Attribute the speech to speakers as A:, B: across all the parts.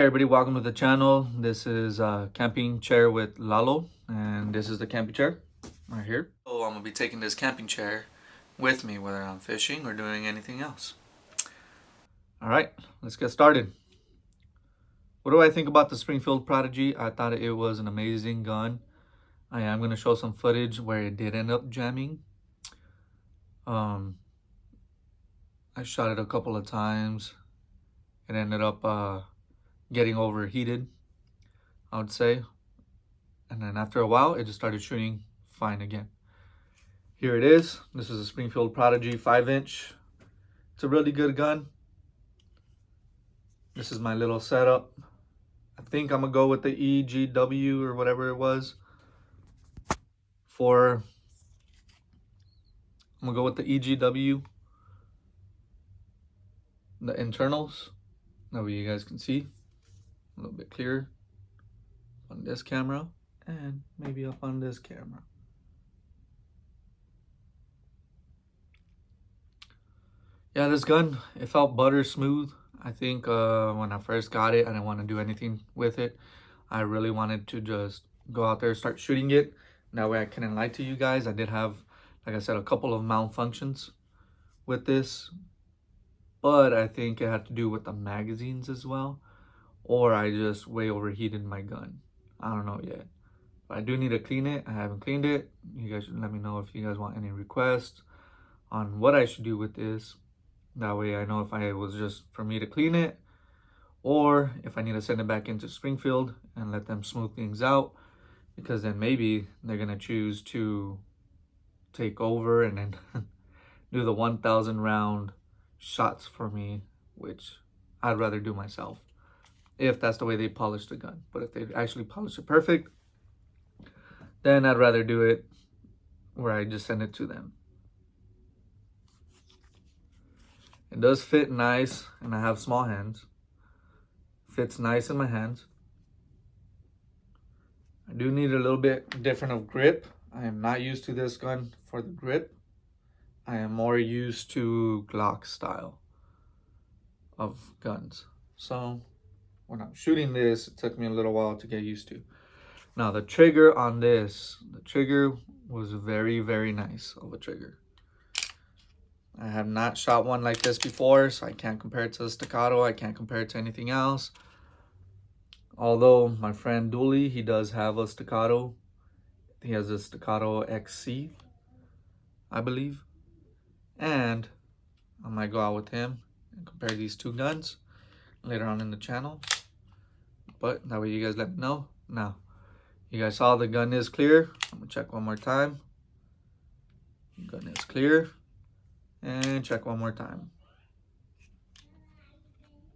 A: Hey everybody, welcome to the channel. This is camping chair with Lalo, and this is the camping chair right here. So I'm gonna be taking this camping chair with me whether I'm fishing or doing anything else. All right, let's get started. What do I think about the SpringField Prodigy? I thought it was an amazing gun. I am gonna show some footage where it did end up jamming. I shot it a couple of times. It ended up getting overheated, I would say. And then after a while, it just started shooting fine again. Here it is. This is a SpringField Prodigy 5-inch. It's a really good gun. This is my little setup. I think I'm gonna go with the EGW or whatever it was. I'm gonna go with the EGW, the internals. That way you guys can see a little bit clearer on this camera and maybe up on this camera. Yeah, this gun, it felt butter smooth. I think when I first got it, I didn't want to do anything with it. I really wanted to just go out there, start shooting it. That way I couldn't lie to you guys. I did have, like I said, a couple of malfunctions with this. But I think it had to do with the magazines as well. Or I just way overheated my gun. I don't know yet. But I do need to clean it. I haven't cleaned it. You guys should let me know if you guys want any requests on what I should do with this. That way I know if it was just for me to clean it or if I need to send it back into SpringField and let them smooth things out, because then maybe they're going to choose to take over and then do the 1,000 round shots for me, which I'd rather do myself if that's the way they polish the gun. But if they actually polish it perfect, then I'd rather do it where I just send it to them. It does fit nice, and I have small hands. Fits nice in my hands. I do need a little bit different of grip. I am not used to this gun for the grip. I am more used to Glock style of guns. So when I'm shooting this, it took me a little while to get used to. Now the trigger on this, the trigger was very, very nice of a trigger. I have not shot one like this before, so I can't compare it to the staccato. I can't compare it to anything else. Although my friend Dooley, he does have a staccato. He has a staccato XC, I believe. And I might go out with him and compare these two guns later on in the channel. But that way you guys let me know. Now, you guys saw the gun is clear. I'm gonna check one more time. Gun is clear. And check one more time.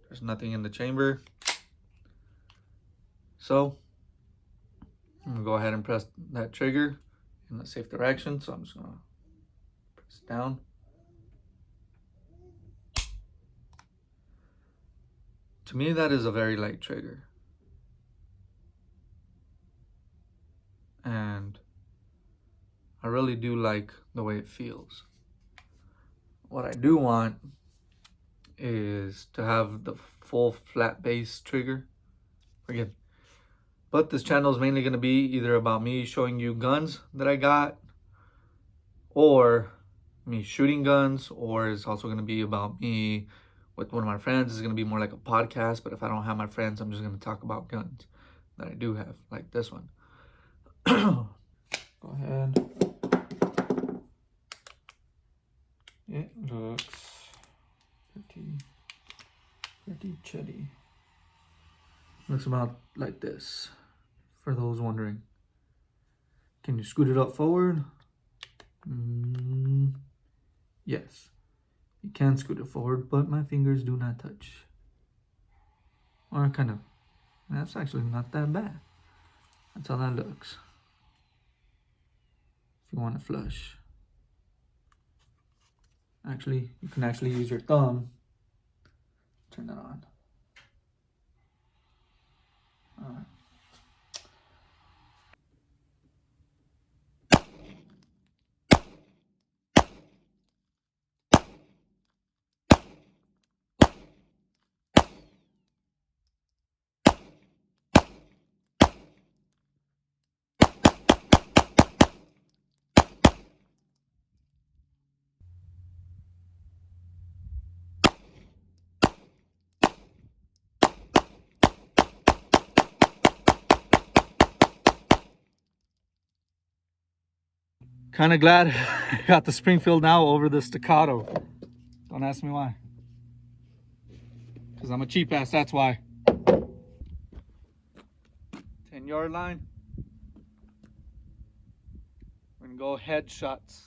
A: There's nothing in the chamber. So I'm gonna go ahead and press that trigger in the safe direction. So I'm just gonna press it down. To me, that is a very light trigger. And I really do like the way it feels. What I do want is to have the full flat base trigger. Again, but this channel is mainly going to be either about me showing you guns that I got, or me shooting guns, or it's also going to be about me with one of my friends. It's going to be more like a podcast, but if I don't have my friends, I'm just going to talk about guns that I do have, like this one. Go ahead. It looks pretty chitty. Looks about like this, for those wondering. Can you scoot it up forward? Yes, you can scoot it forward, but my fingers do not touch. Or kind of, that's actually not that bad. That's how that looks. If you want to flush. Actually, you can actually use your thumb. Turn that on. All right. Kind of glad I got the SpringField now over the Staccato. Don't ask me why. Because I'm a cheap ass, that's why. 10-yard line. We're gonna go headshots.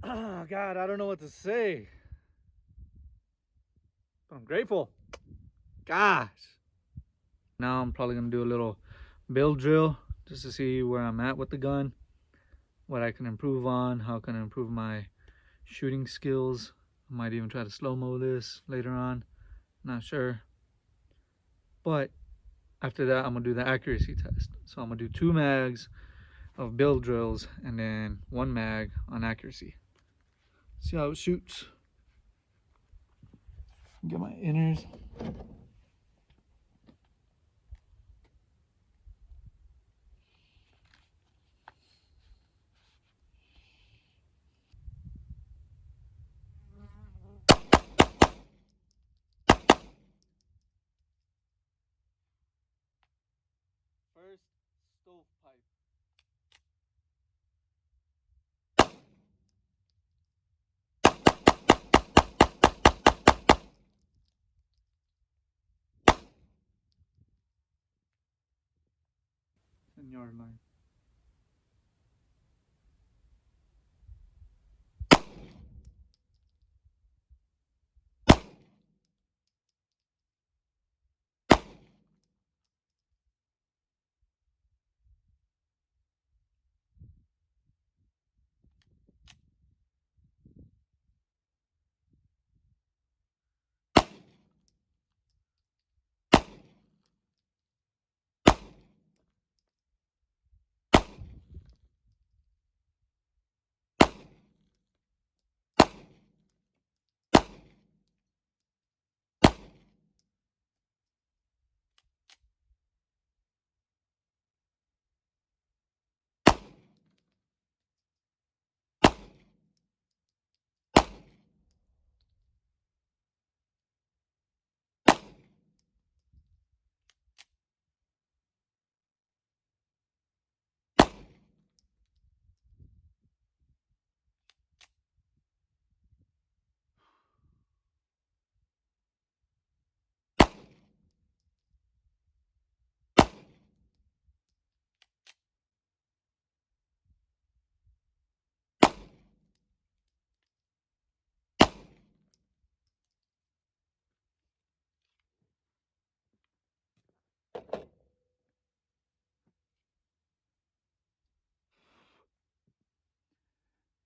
A: Oh God, I don't know what to say. But I'm grateful. Gosh. Now I'm probably gonna do a little build drill just to see where I'm at with the gun, what I can improve on, how can I improve my shooting skills. I might even try to slow-mo this later on. Not sure. But after that, I'm gonna do the accuracy test. So I'm gonna do 2 mags of build drills and then 1 mag on accuracy. See how it shoots. Get my inners. First stovepipe. And yard line.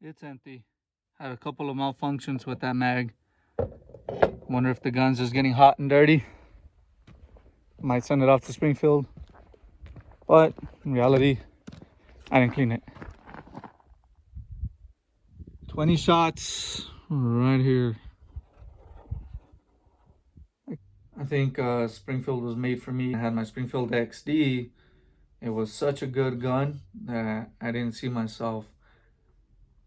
A: It's empty. Had a couple of malfunctions with that mag. Wonder if the gun's just getting hot and dirty. Might send it off to SpringField. But in reality, I didn't clean it. 20 shots right here. I think SpringField was made for me. I had my SpringField XD. It was such a good gun that I didn't see myself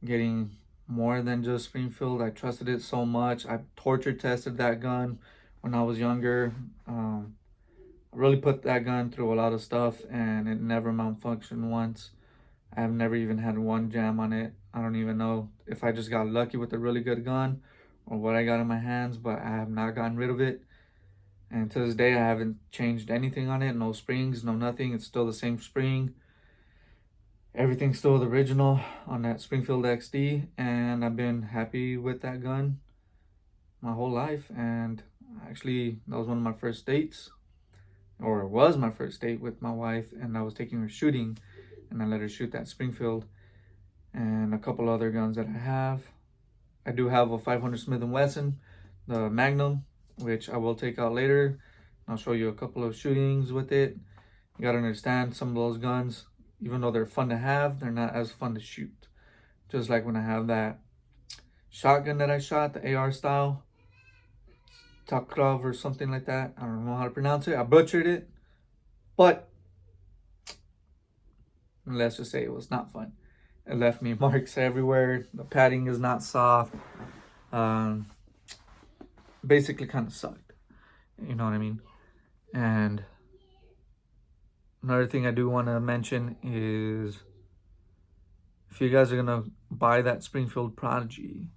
A: getting more than just SpringField. I trusted it so much. I torture tested that gun when I was younger. I really put that gun through a lot of stuff and it never malfunctioned once. I've never even had one jam on it. I don't even know if I just got lucky with a really good gun or what I got in my hands, but I have not gotten rid of it. And to this day, I haven't changed anything on it. No springs, no nothing. It's still the same spring. Everything's still the original on that SpringField XD. And I've been happy with that gun my whole life. And actually, that was one of my first dates. Or it was my first date with my wife. And I was taking her shooting. And I let her shoot that SpringField. And a couple other guns that I have. I do have a 500 Smith & Wesson, the Magnum, which I will take out later. I'll show you a couple of shootings with it. You gotta understand, some of those guns, even though they're fun to have, they're not as fun to shoot. Just like when I have that shotgun that I shot, the AR style, Takrov or something like that. I don't know how to pronounce it. I butchered it. But let's just say it was not fun. It left me marks everywhere. The padding is not soft. Um, Basically, kind of sucked. You know what I mean? And another thing I do want to mention is if you guys are gonna buy that SpringField Prodigy,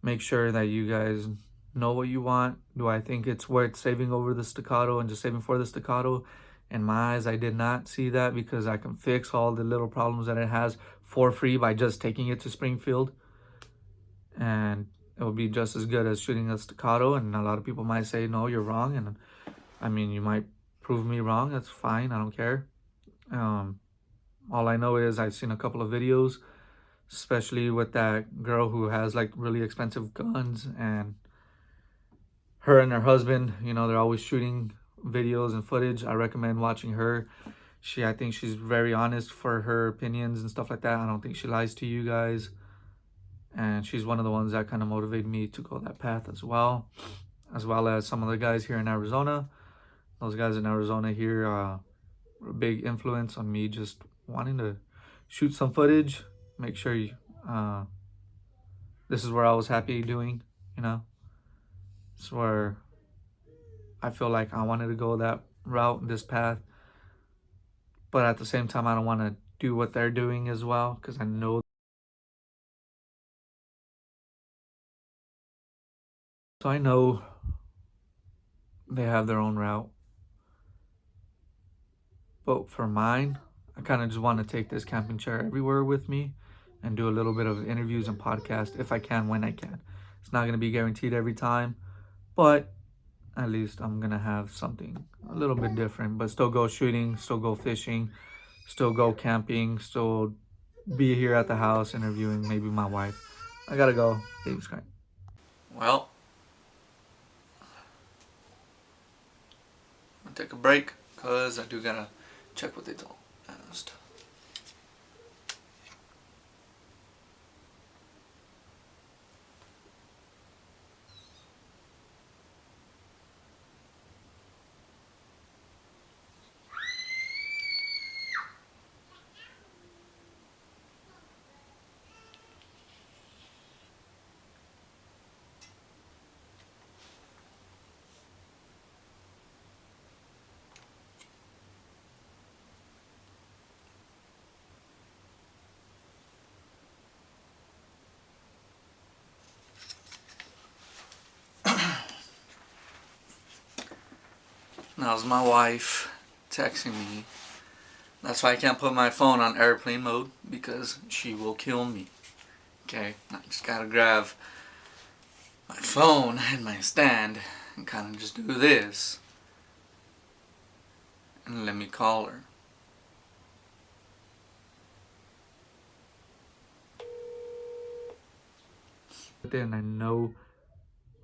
A: make sure that you guys know what you want. Do I think it's worth saving over the staccato and just saving for the staccato? In my eyes, I did not see that because I can fix all the little problems that it has for free by just taking it to Springfield, and it will be just as good as shooting a staccato. And a lot of people might say, no, you're wrong. And I mean, you might prove me wrong. That's fine. I don't care. All I know is I've seen a couple of videos, especially with that girl who has like really expensive guns, and her and her husband, you know, they're always shooting videos and footage. I recommend watching her. I think she's very honest for her opinions and stuff like that. I don't think she lies to you guys. And she's one of the ones that kind of motivated me to go that path as well as some of the guys here in Arizona. Those guys in Arizona here were a big influence on me just wanting to shoot some footage, make sure this is where I was happy doing, you know. It's where I feel like I wanted to go that route, this path, but at the same time, I don't want to do what they're doing as well because I know. So I know they have their own route, but for mine, I kind of just want to take this camping chair everywhere with me and do a little bit of interviews and podcast if I can, when I can. It's not going to be guaranteed every time, but at least I'm going to have something a little bit different, but still go shooting, still go fishing, still go camping, still be here at the house interviewing maybe my wife. I gotta go. Baby's crying. Well, I'm gonna take a break because I do gotta check what they told asked. Now's my wife texting me. That's why I can't put my phone on airplane mode, because she will kill me. Okay, I just gotta grab my phone and my stand and kind of just do this and let me call her. Then I know.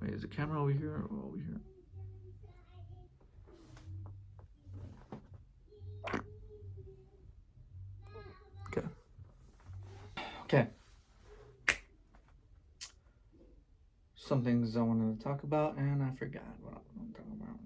A: Wait, is the camera over here or over here? Okay. Okay. Some things I wanted to talk about and I forgot what I was going to talk about.